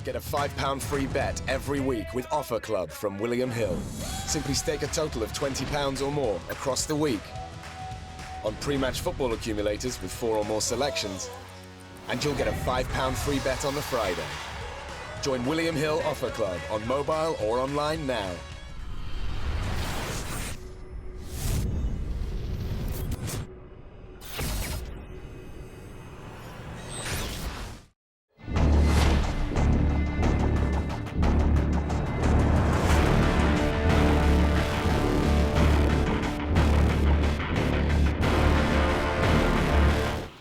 Get a £5 free bet every week with Offer Club from William Hill. Simply stake a total of £20 or more across the week on pre-match football accumulators with 4 or more selections, and you'll get a £5 free bet on the Friday. Join William Hill Offer Club on mobile or online now.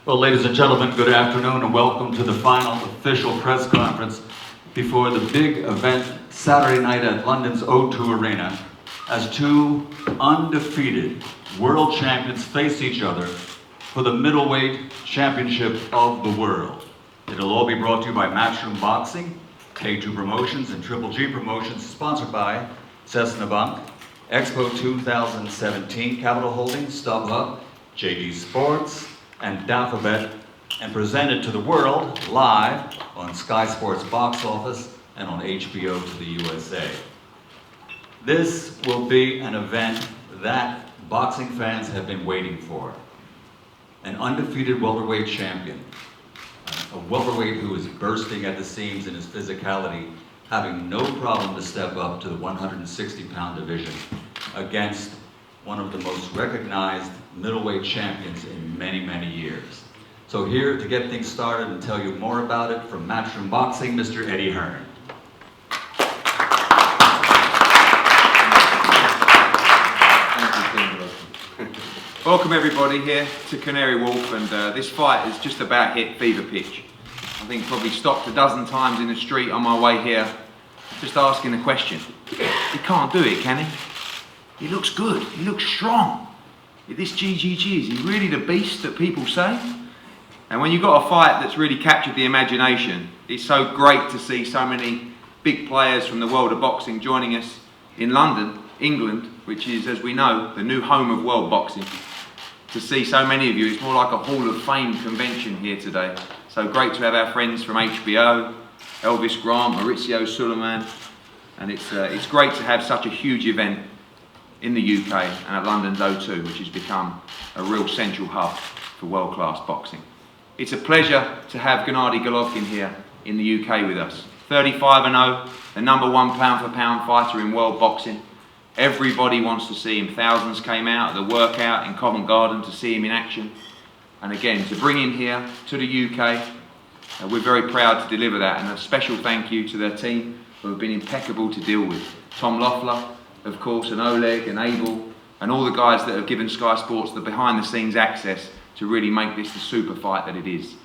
Well, ladies and gentlemen, good afternoon and welcome to the final official press conference before the big event Saturday night at London's O2 Arena as two undefeated world champions face each other for the middleweight championship of the world. It'll all be brought to you by Matchroom Boxing, K2 Promotions and Triple G Promotions, sponsored by Cessna Bank, Expo 2017, Capital Holdings, StubHub, JD Sports, and Daphabet, and presented to the world live on Sky Sports Box Office and on HBO to the USA. This will be an event that boxing fans have been waiting for. An undefeated welterweight champion, a welterweight who is bursting at the seams in his physicality, having no problem to step up to the 160-pound division against one of the most recognized middleweight champions in many, many years. So here to get things started and tell you more about it from Matchroom Boxing, Mr. Eddie Hearn. Thank you. Welcome everybody here to Canary Wharf, and this fight has just about hit fever pitch. I think probably stopped a dozen times in the street on my way here, just asking the question, he can't do it, can he? He looks good, he looks strong. This GGG, is he really the beast that people say? And when you've got a fight that's really captured the imagination, it's so great to see so many big players from the world of boxing joining us in London, England, which is, as we know, the new home of world boxing. To see so many of you, it's more like a Hall of Fame convention here today. So great to have our friends from HBO, Elvis Grant, Maurizio Suleiman, and it's great to have such a huge event in the UK and at London's O2, which has become a real central hub for world-class boxing. It's a pleasure to have GENNADY GOLOVKIN here in the UK with us. 35-0, the #1 pound-for-pound fighter in world boxing. Everybody wants to see him. Thousands came out at the workout in Covent Garden to see him in action. And again, to bring him here to the UK, we're very proud to deliver that. And a special thank you to their team who have been impeccable to deal with. Tom Loeffler, of course, and Oleg and Abel, and all the guys that have given Sky Sports the behind-the-scenes access to really make this the super fight that it is.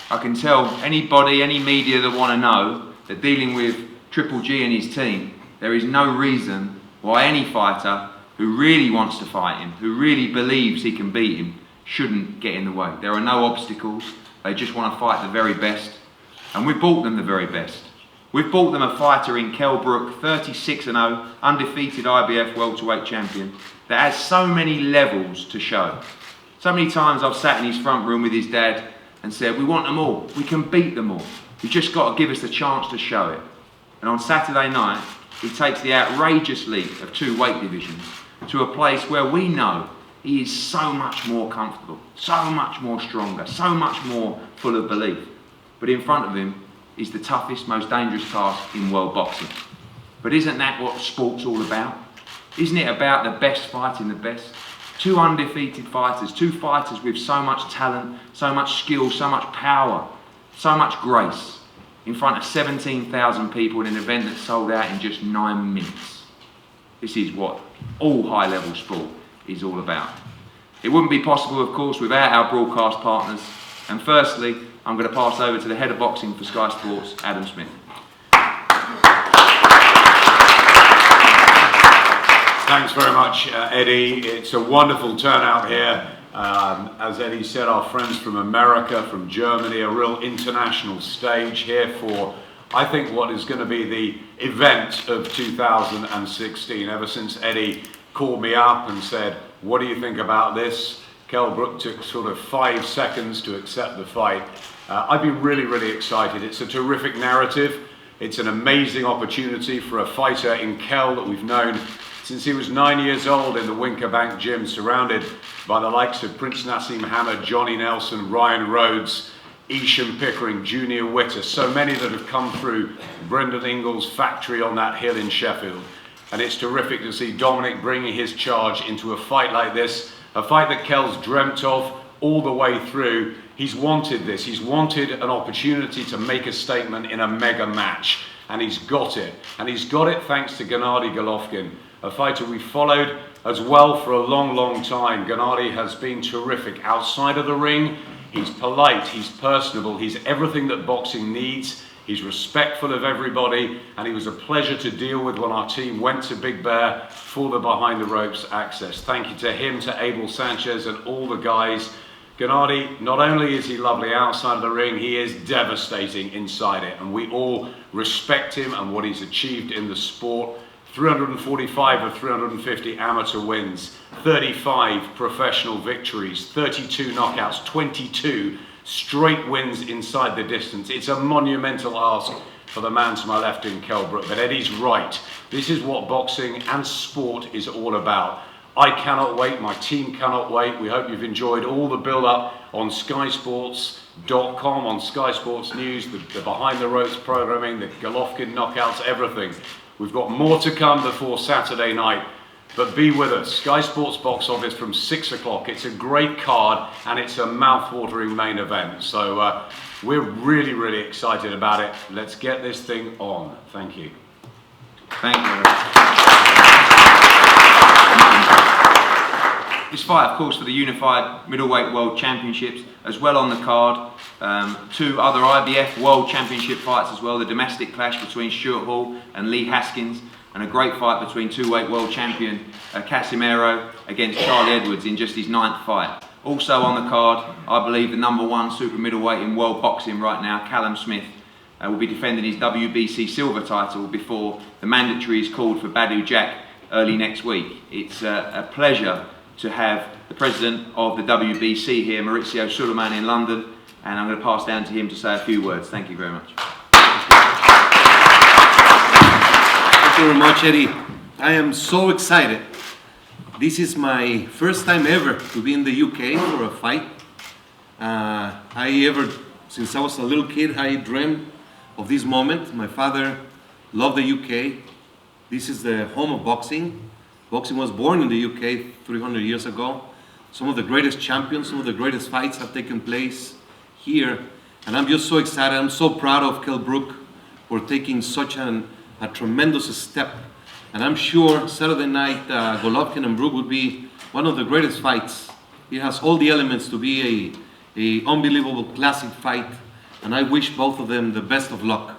I can tell anybody, any media that want to know that dealing with Triple G and his team, there is no reason why any fighter who really wants to fight him, who really believes he can beat him, shouldn't get in the way. There are no obstacles. They just want to fight the very best. And we've brought them the very best. We've brought them a fighter in KELL BROOK, 36-0, undefeated IBF welterweight champion, that has so many levels to show. So many times I've sat in his front room with his dad and said, we want them all, we can beat them all. You've just got to give us the chance to show it. And on Saturday night, he takes the outrageous leap of 2 weight divisions to a place where we know he is so much more comfortable, so much more stronger, so much more full of belief. But in front of him is the toughest, most dangerous task in world boxing. But isn't that what sport's all about? Isn't it about the best fighting the best? 2 undefeated fighters, 2 fighters with so much talent, so much skill, so much power, so much grace, in front of 17,000 people in an event that sold out in just 9 minutes. This is what all high-level sport is all about. It wouldn't be possible, of course, without our broadcast partners. And firstly, I'm going to pass over to the head of boxing for Sky Sports, Adam Smith. Thanks very much, Eddie. It's a wonderful turnout here. As Eddie said, our friends from America, from Germany, a real international stage here for, I think, what is going to be the event of 2016. Ever since Eddie called me up and said, what do you think about this? Kell Brook took sort of 5 seconds to accept the fight. I've been really, really excited. It's a terrific narrative. It's an amazing opportunity for a fighter in Kell that we've known since he was 9 years old in the Winkerbank gym, surrounded by the likes of Prince Nassim Hamid, Johnny Nelson, Ryan Rhodes, Isham Pickering, Junior Witter, so many that have come through Brendan Ingall's factory on that hill in Sheffield. And it's terrific to see Dominic bringing his charge into a fight like this, a fight that Kell's dreamt of all the way through. He's wanted this, he's wanted an opportunity to make a statement in a mega match, and he's got it. And he's got it thanks to Gennady Golovkin, a fighter we followed as well for a long, long time. Gennady has been terrific outside of the ring. He's polite, he's personable, he's everything that boxing needs. He's respectful of everybody, and he was a pleasure to deal with when our team went to Big Bear for the behind the ropes access. Thank you to him, to Abel Sanchez and all the guys. Gennady, not only is he lovely outside of the ring, he is devastating inside it, and we all respect him and what he's achieved in the sport. 345 of 350 amateur wins, 35 professional victories, 32 knockouts, 22 straight wins inside the distance. It's a monumental ask for the man to my left in Kell Brook, but Eddie's right. This is what boxing and sport is all about. I cannot wait, my team cannot wait. We hope you've enjoyed all the build-up on skysports.com, on Sky Sports News, the behind the ropes programming, the Golovkin knockouts, everything. We've got more to come before Saturday night, but be with us. Sky Sports box office from 6 o'clock. It's a great card and it's a mouth-watering main event. So we're really, really excited about it. Let's get this thing on. Thank you. Thank you. This fight, of course, for the Unified Middleweight World Championships, as well on the card. Two other IBF World Championship fights as well, the domestic clash between Stuart Hall and Lee Haskins, and a great fight between two-weight world champion Casimero against Charlie Edwards in just his 9th fight. Also on the card, I believe the #1 super middleweight in world boxing right now, Callum Smith, will be defending his WBC silver title before the mandatory is called for Badu Jack early next week. It's a pleasure to have the president of the WBC here, Maurizio Suleiman, in London, and I'm going to pass down to him to say a few words. Thank you very much. Thank you very much, Eddie. I am so excited. This is my first time ever to be in the UK for a fight. Since I was a little kid, I dreamed of this moment. My father loved the UK. This is the home of boxing. Boxing was born in the UK 300 years ago. Some of the greatest champions, some of the greatest fights have taken place here. And I'm just so excited. I'm so proud of Kell Brook for taking such a tremendous step. And I'm sure Saturday night, Golovkin and Brook would be one of the greatest fights. It has all the elements to be a unbelievable classic fight. And I wish both of them the best of luck.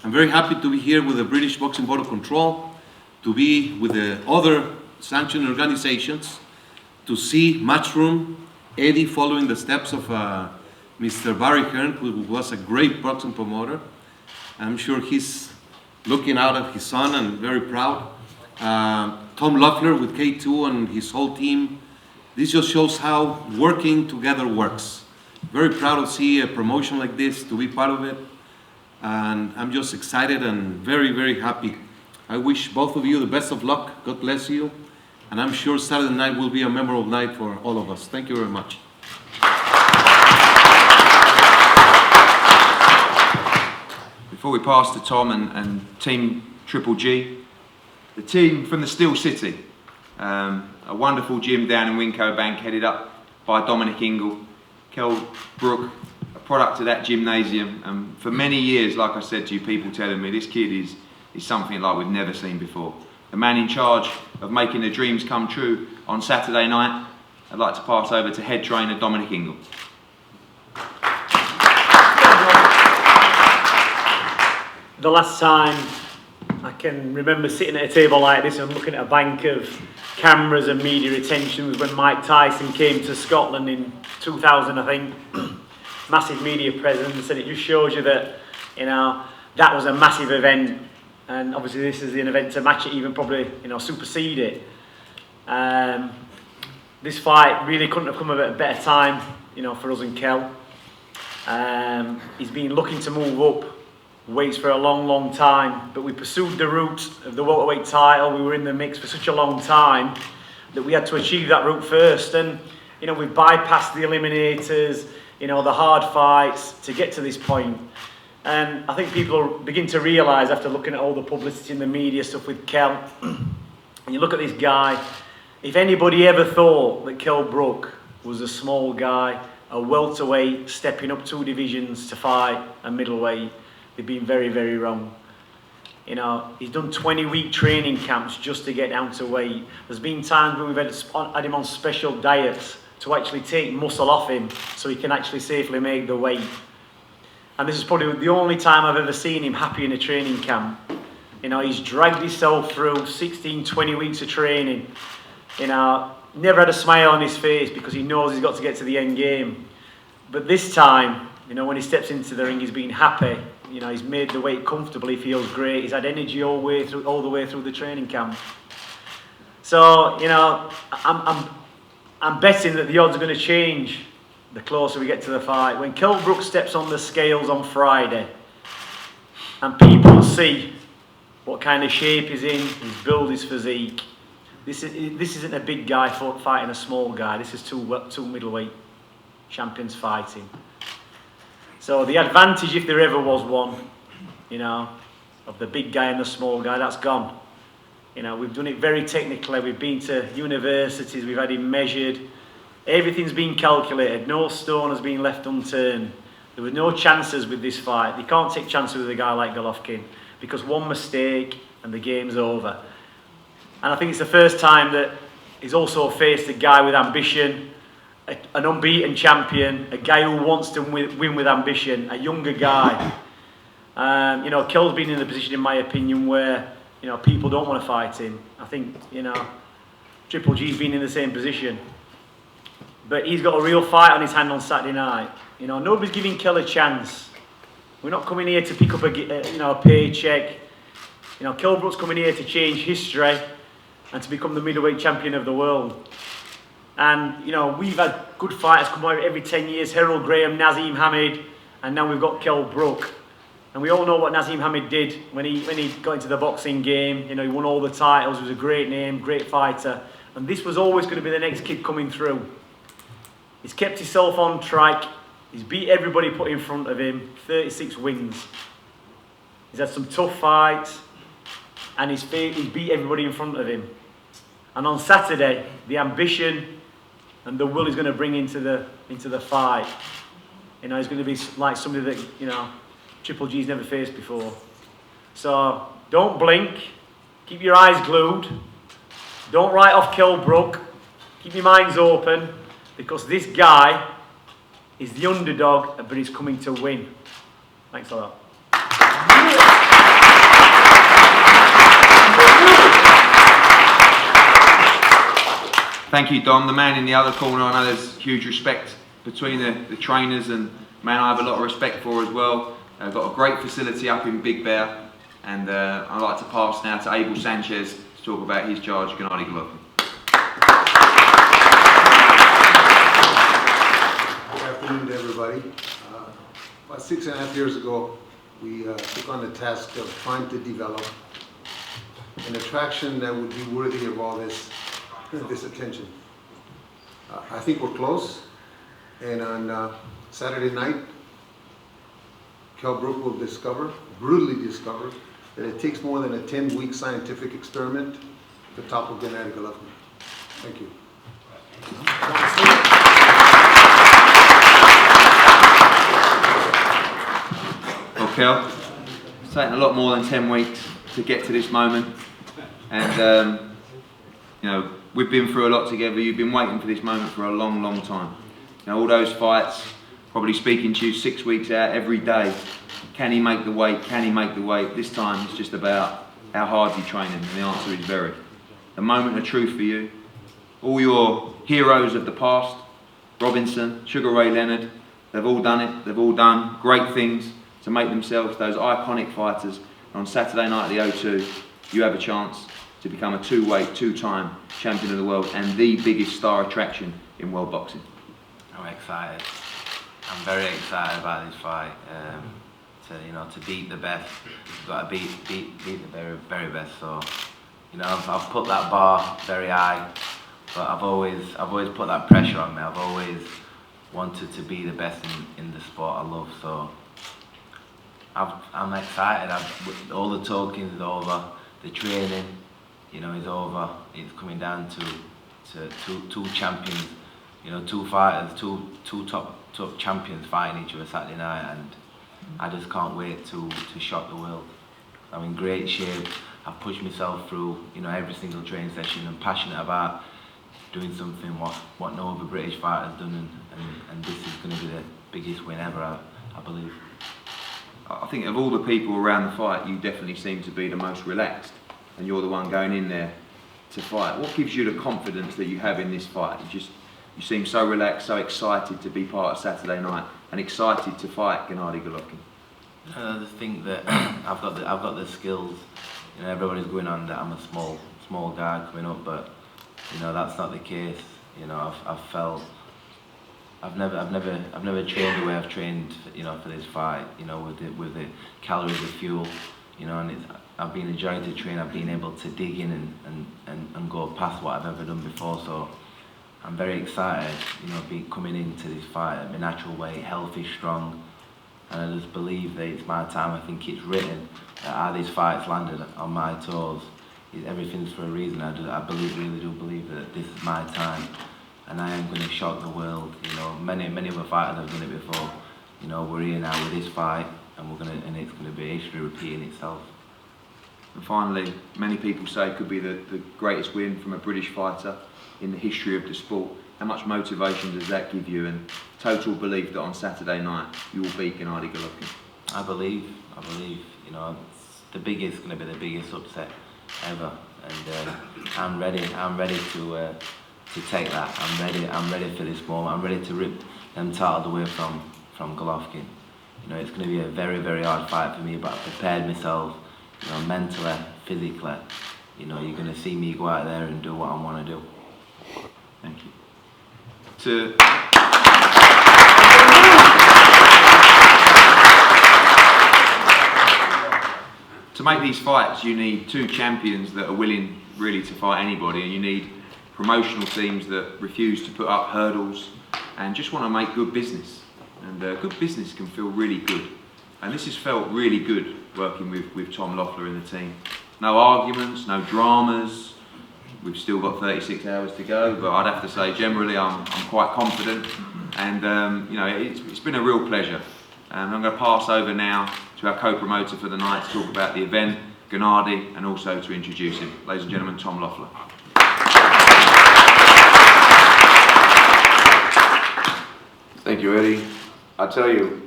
I'm very happy to be here with the British Boxing Board of Control, to be with the other sanctioned organizations, to see Matchroom, Eddie following the steps of Mr. Barry Hearn, who was a great boxing promoter. I'm sure he's looking out at his son and very proud. Tom Loeffler with K2 and his whole team. This just shows how working together works. Very proud to see a promotion like this, to be part of it. And I'm just excited and very, very happy. I wish both of you the best of luck. God bless you. And I'm sure Saturday night will be a memorable night for all of us. Thank you very much. Before we pass to Tom and Team Triple G, the team from the Steel City, a wonderful gym down in Winkerbank headed up by Dominic Ingall. Kell Brook, a product of that gymnasium, and for many years, like I said to you, people telling me this kid is something like we've never seen before. The man in charge of making the dreams come true on Saturday night. I'd like to pass over to head trainer Dominic Ingall. The last time I can remember sitting at a table like this and looking at a bank of cameras and media attention was when Mike Tyson came to Scotland in 2000, I think. Massive media presence, and it just shows you that, you know, that was a massive event, and obviously this is an event to match it, even probably, you know, supersede it. This fight really couldn't have come at a better time, you know, for us and Kell. He's been looking to move up weights for a long time, but we pursued the route of the welterweight title. We were in the mix for such a long time that we had to achieve that route first. And you know, we bypassed the eliminators, you know, the hard fights to get to this point. And I think people begin to realise after looking at all the publicity in the media stuff with Kell, and you look at this guy, if anybody ever thought that Kell Brook was a small guy, a welterweight stepping up 2 divisions to fight a middleweight, they've been very, very wrong. You know, he's done 20-week training camps just to get down to weight. There's been times when we've had him on special diets to actually take muscle off him so he can actually safely make the weight. And this is probably the only time I've ever seen him happy in a training camp. You know, he's dragged himself through 16, 20 weeks of training. You know, never had a smile on his face because he knows he's got to get to the end game. But this time, you know, when he steps into the ring, he's been happy. You know, he's made the weight comfortably, he feels great. He's had energy all the way through the training camp. So, you know, I'm betting that the odds are going to change the closer we get to the fight. When Kell Brook steps on the scales on Friday and people see what kind of shape he's in, his build, his physique, this isn't a big guy fighting a small guy. This is two middleweight champions fighting. So the advantage, if there ever was one, you know, of the big guy and the small guy, that's gone. You know, we've done it very technically. We've been to universities, we've had him measured. Everything's been calculated. No stone has been left unturned. There were no chances with this fight. You can't take chances with a guy like Golovkin because one mistake and the game's over. And I think it's the first time that he's also faced a guy with ambition, an unbeaten champion, a guy who wants to win with ambition, a younger guy. You know, Kell's been in the position, in my opinion, where, you know, people don't want to fight him. I think, you know, Triple G's been in the same position. But he's got a real fight on his hand on Saturday night. You know, nobody's giving Kell a chance. We're not coming here to pick up a paycheck. You know, Kell Brook's coming here to change history and to become the middleweight champion of the world. And, you know, we've had good fighters come out every 10 years, Harold Graham, Naseem Hamed, and now we've got Kell Brook. And we all know what Naseem Hamed did when he got into the boxing game. You know, he won all the titles, he was a great name, great fighter. And this was always going to be the next kid coming through. He's kept himself on track, he's beat everybody put in front of him, 36 wins. He's had some tough fights, and he's beat everybody in front of him. And on Saturday, the ambition and the will he's going to bring into the fight, you know, he's going to be like somebody that, you know, Triple G's never faced before. So don't blink, keep your eyes glued, don't write off Kell Brook, keep your minds open, because this guy is the underdog, but he's coming to win. Thanks a lot. Thank you, Dom. The man in the other corner, I know there's huge respect between the trainers, and man I have a lot of respect for as well. I've got a great facility up in Big Bear, and I'd like to pass now to Abel Sanchez to talk about his charge, Gennady Golovkin. Good afternoon to everybody. About 6.5 years ago, we took on the task of trying to develop an attraction that would be worthy of all this attention. I think we're close, and on Saturday night, Kell Brook will brutally discover, that it takes more than a 10-week scientific experiment to topple Gennady Golovkin. Thank you. Well, Kell, it's taken a lot more than 10 weeks to get to this moment, and you know, we've been through a lot together. You've been waiting for this moment for a long, long time. You know, all those fights, probably speaking to you 6 weeks out every day. Can he make the weight? Can he make the weight? This time it's just about how hard you train him, and the answer is very. The moment of truth for you. All your heroes of the past, Robinson, Sugar Ray Leonard, they've all done it. They've all done great things to make themselves those iconic fighters. And on Saturday night at the O2, you have a chance to become a two-time champion of the world and the biggest star attraction in world boxing. I'm excited. I'm very excited about this fight. to beat the best, you've got to beat the very best. So, I've put that bar very high, but I've always put that pressure on me. I've always wanted to be the best in the sport I love. So I'm excited. All the talking is over, the training, is over. It's coming down to two champions, two fighters, two top champions fighting each other Saturday night, and I just can't wait to shock the world. I'm in great shape. I've pushed myself through, every single training session. I'm passionate about doing something what no other British fighter's done, and this is going to be the biggest win ever, I believe. I think of all the people around the fight, you definitely seem to be the most relaxed, and you're the one going in there to fight. What gives you the confidence that you have in this fight? You seem so relaxed, so excited to be part of Saturday night, and excited to fight Gennady Golovkin. I just think that I've got the skills. Everybody's going on that I'm a small guy coming up, but that's not the case. I've never trained the way I've trained, for this fight. With the calories of fuel, and I've been enjoying to train. I've been able to dig in and go past what I've ever done before. So I'm very excited, coming into this fight at my natural weight, healthy, strong, and I just believe that it's my time. I think it's written that how these fights landed on my toes. Everything's for a reason. I really do believe that this is my time, and I am going to shock the world. Many other fighters have done it before. We're here now with this fight, and it's going to be history repeating itself. And finally, many people say it could be the greatest win from a British fighter in the history of the sport. How much motivation does that give you, and total belief that on Saturday night you will beat Gennady Golovkin? I believe. It's going to be the biggest upset ever, and I'm ready to take that. I'm ready for this moment. I'm ready to rip them titles away from Golovkin. It's going to be a very, very hard fight for me, but I've prepared myself, mentally, physically. You're going to see me go out there and do what I want to do. Thank you. To make these fights, you need two champions that are willing really to fight anybody, and you need promotional teams that refuse to put up hurdles and just want to make good business. And good business can feel really good. And this has felt really good working with Tom Loeffler and the team. No arguments, no dramas. We've still got 36 hours to go, but I'd have to say generally I'm quite confident, and it's been a real pleasure. I'm going to pass over now to our co-promoter for the night to talk about the event, Gennady, and also to introduce him. Ladies and gentlemen, Tom Loeffler. Thank you, Eddie. I'll tell you,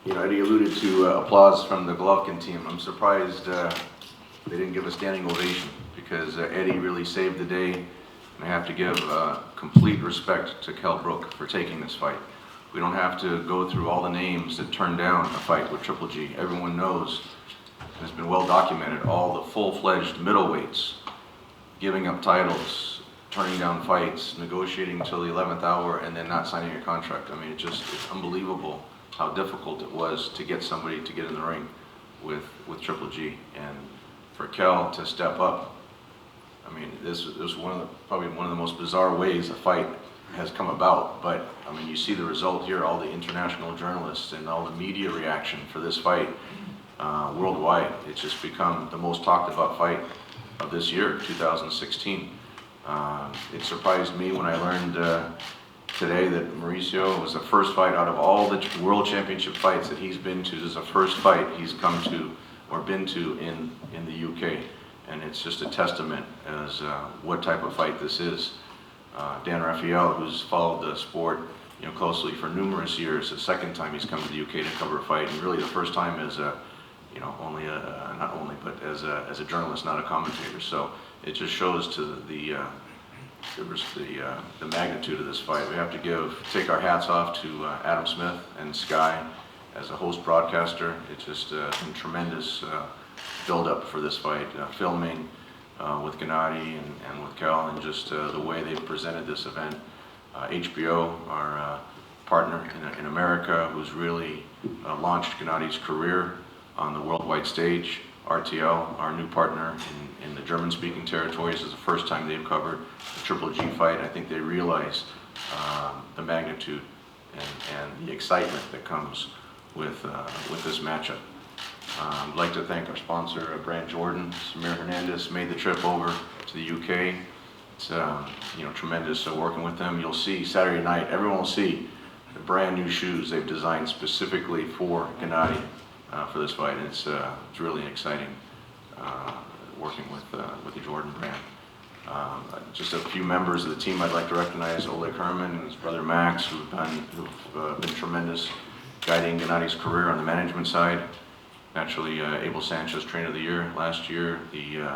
Eddie alluded to applause from the Golovkin team. I'm surprised they didn't give a standing ovation, because Eddie really saved the day, and I have to give complete respect to KELL BROOK for taking this fight. We don't have to go through all the names that turned down a fight with Triple G. Everyone knows, and it's been well documented, all the full-fledged middleweights giving up titles, turning down fights, negotiating until the 11th hour, and then not signing a contract. I mean, it's unbelievable how difficult it was to get somebody to get in the ring with Triple G. And for KELL to step up, I mean, this was probably one of the most bizarre ways a fight has come about, but I mean, you see the result here, all the international journalists and all the media reaction for this fight worldwide. It's just become the most talked about fight of this year, 2016. It surprised me when I learned today that Mauricio was the first fight out of all the World Championship fights that he's been to. This is the first fight he's come to or been to in the UK. And it's just a testament as what type of fight this is. Dan Raphael, who's followed the sport closely for numerous years, the second time he's come to the UK to cover a fight, and really the first time as a, as a journalist, not a commentator. So it just shows to the magnitude of this fight. We have to take our hats off to Adam Smith and Sky as a host broadcaster. It's just been tremendous build-up for this fight, filming with Gennady and with KELL, and just the way they've presented this event. HBO, our partner in America who's really launched Gennady's career on the worldwide stage. RTL, our new partner in the German-speaking territories, is the first time they've covered the Triple G fight. I think they realize the magnitude and the excitement that comes with this matchup. I'd like to thank our sponsor, Brand Jordan. Samir Hernandez made the trip over to the UK. It's tremendous working with them. You'll see Saturday night, everyone will see the brand new shoes they've designed specifically for Gennady for this fight. It's really exciting working with the Jordan brand. Just a few members of the team I'd like to recognize: Oleg Herman and his brother Max, who've been tremendous guiding Gennady's career on the management side. Naturally, Abel Sanchez, Trainer of the Year last year, the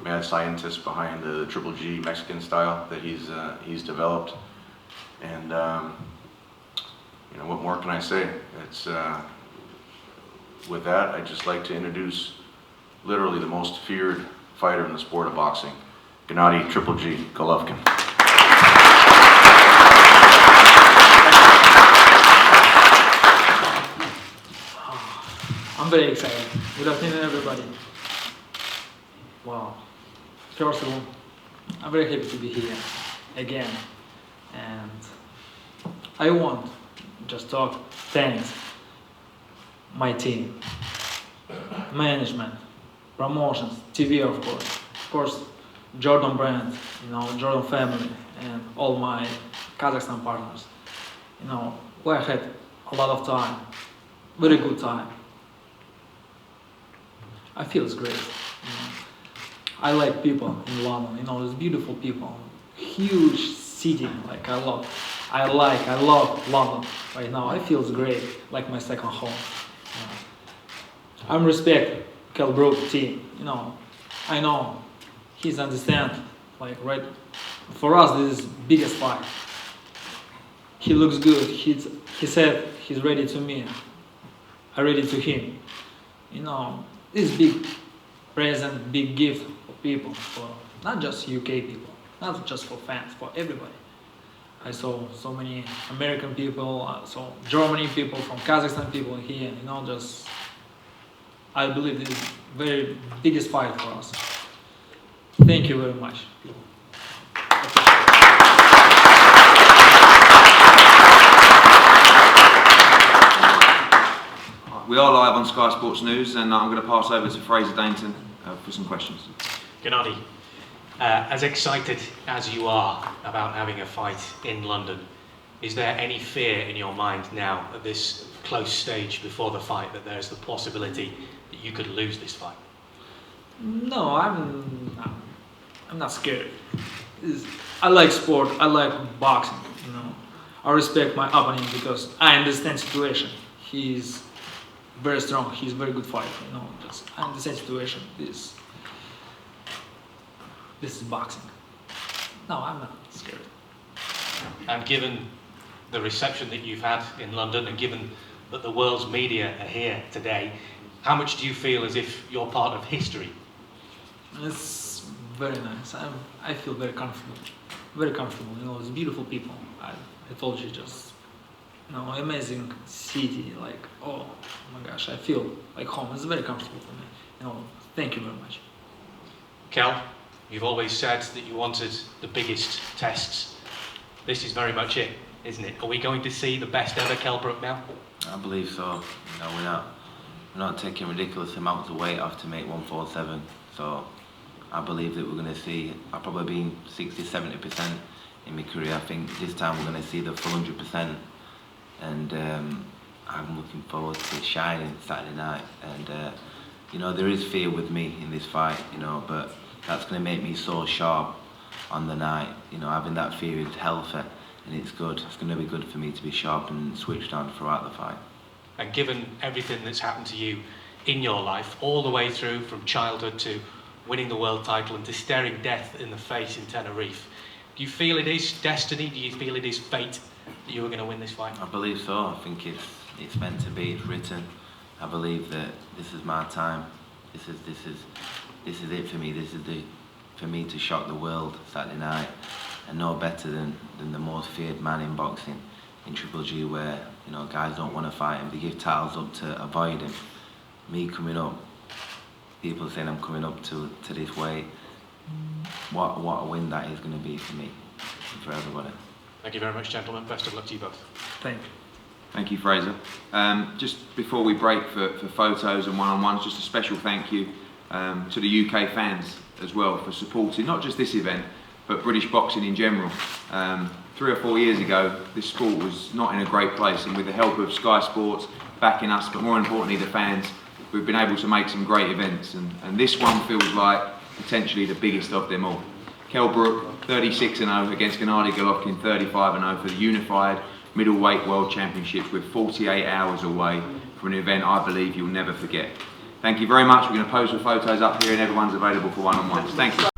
mad scientist behind the Triple G Mexican style that he's developed. And what more can I say? It's with that, I'd just like to introduce literally the most feared fighter in the sport of boxing, Gennady Triple G Golovkin. I'm very excited. Good afternoon, everybody. Wow. First of all, I'm very happy to be here again. And I want just talk thanks my team, management, promotions, TV of course, Jordan brand, Jordan family, and all my Kazakhstan partners. We had a lot of time, very good time. I feel it's great. I like people in London. There's beautiful people, huge city. Like I love London right now. I feel it's great, like my second home. I'm respect KELL BROOK team. I know he's understand. Right, for us this is biggest fight. He looks good. He said he's ready to me. I'm ready to him. This big present, big gift for people, for not just UK people, not just for fans, for everybody. I saw so many American people, I saw Germany people, from Kazakhstan people here. I believe this is very biggest fight for us. Thank you very much. We are live on Sky Sports News, and I'm going to pass over to Fraser Dainton for some questions. Gennady, as excited as you are about having a fight in London, is there any fear in your mind now at this close stage before the fight that there's the possibility that you could lose this fight? No, I'm not scared. I like sport. I like boxing. I respect my opponent because I understand situation. He's very strong. He's a very good fighter. I understand situation. This is boxing. No, I'm not scared. And given the reception that you've had in London, and given that the world's media are here today, how much do you feel as if you're part of history? It's very nice. I feel very comfortable. Very comfortable. It's beautiful people. I told you, just amazing city. Oh my gosh, I feel like home. It's very comfortable for me. Thank you very much. Kel, you've always said that you wanted the biggest tests. This is very much it, isn't it? Are we going to see the best ever KELL BROOK now? I believe so. We're not taking ridiculous amounts of weight off to make 147. So I believe that we're going to see. I've probably been 60-70% in my career. I think this time we're going to see the full 100%. And I'm looking forward to shining Saturday night. And there is fear with me in this fight, but that's going to make me so sharp on the night. Having that fear is healthy, and it's good. It's going to be good for me to be sharp and switched on throughout the fight. And given everything that's happened to you in your life, all the way through from childhood to winning the world title and to staring death in the face in Tenerife, do you feel it is destiny? Do you feel it is fate that you were going to win this fight? I believe so. I think it's meant to be. It's written. I believe that this is my time. This is it for me. This is for me to shock the world Saturday night, and no better than the most feared man in boxing. in Triple G where, you know, guys don't want to fight him, they give titles up to avoid him. Me coming up, people saying I'm coming up to this weight, what a win that is going to be for me and for everybody. Thank you very much, gentlemen. Best of luck to you both. Thank you. Thank you, Fraser. Just before we break for photos and one-on-ones, just a special thank you to the UK fans as well for supporting not just this event, but British boxing in general. 3 or 4 years ago, this sport was not in a great place, and with the help of Sky Sports backing us, but more importantly the fans, we've been able to make some great events, and this one feels like potentially the biggest of them all. Kell Brook, 36-0 against Gennady Golovkin, 35-0 for the unified middleweight world championships. We're 48 hours away from an event I believe you'll never forget. Thank you very much. We're going to pose for photos up here and everyone's available for one-on-ones. Thank you.